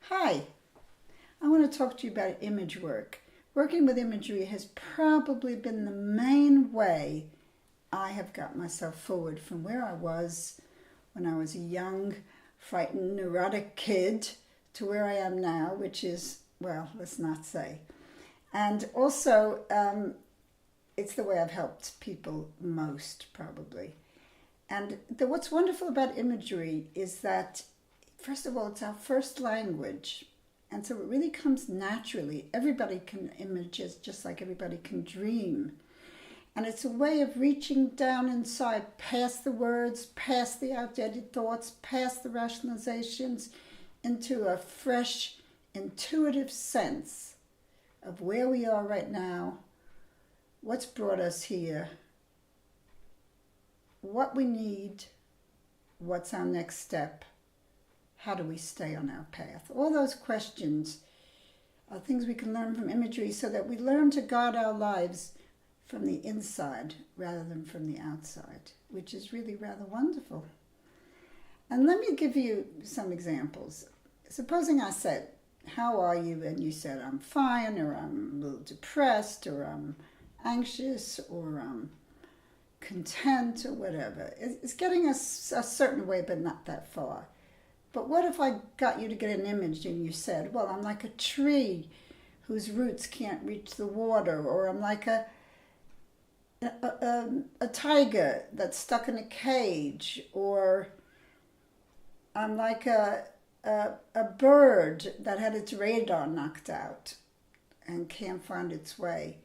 Hi, I want to talk to you about image work. Working with imagery has probably been the main way I have got myself forward from where I was when I was a young, frightened, neurotic kid to where I am now, which is, well, let's not say. And also, it's the way I've helped people most, probably. And what's wonderful about imagery is that, first of all, it's our first language. And so it really comes naturally. Everybody can image just like everybody can dream. And it's a way of reaching down inside, past the words, past the outdated thoughts, past the rationalizations, into a fresh, intuitive sense of where we are right now, what's brought us here, what we need, what's our next step, how do we stay on our path. All those questions are things we can learn from imagery so that we learn to guard our lives from the inside rather than from the outside, which is really rather wonderful. And let me give you some examples. Supposing I said, how are you? And you said, I'm fine, or I'm a little depressed, or I'm anxious, or I'm content, or whatever. It's getting us a certain way, but not that far. But what if I got you to get an image and you said, well, I'm like a tree whose roots can't reach the water, or I'm like a tiger that's stuck in a cage, or I'm like a bird that had its radar knocked out and can't find its way.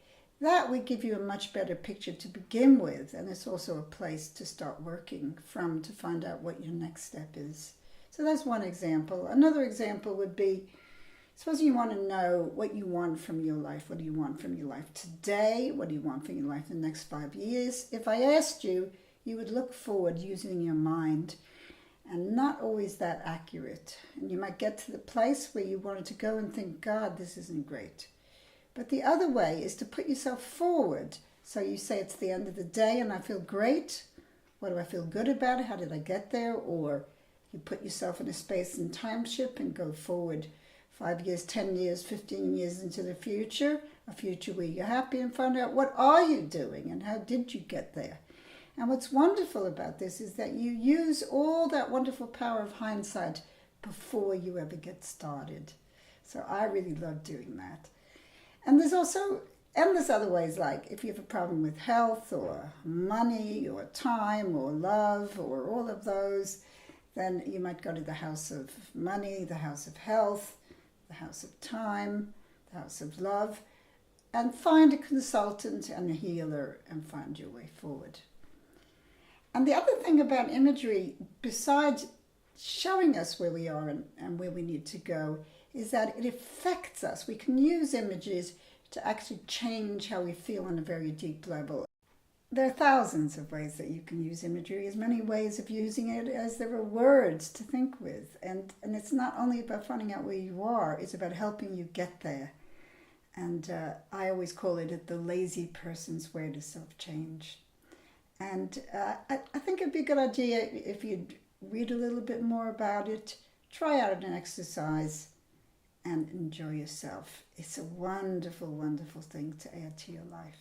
That would give you a much better picture to begin with, and it's also a place to start working from to find out what your next step is. So that's one example. Another example would be, suppose you want to know what you want from your life. What do you want from your life today? What do you want from your life in the next 5 years? If I asked you, you would look forward using your mind, and not always that accurate. And you might get to the place where you wanted to go and think, God, this isn't great. But the other way is to put yourself forward. So you say it's the end of the day and I feel great. What do I feel good about it? How did I get there? Or you put yourself in a space and time ship and go forward 5 years, 10 years, 15 years into the future, a future where you're happy, and find out what are you doing and how did you get there. And what's wonderful about this is that you use all that wonderful power of hindsight before you ever get started. So I really love doing that. And there's also endless other ways, like if you have a problem with health or money or time or love or all of those, then you might go to the house of money, the house of health, the house of time, the house of love, and find a consultant and a healer and find your way forward. And the other thing about imagery, besides showing us where we are and where we need to go, is that it affects us. We can use images to actually change how we feel on a very deep level. There are thousands of ways that you can use imagery, as many ways of using it as there are words to think with. And it's not only about finding out where you are, it's about helping you get there. And I always call it the lazy person's way to self-change. And I think it'd be a good idea if you'd read a little bit more about it, try out an exercise, and enjoy yourself. It's a wonderful, wonderful thing to add to your life.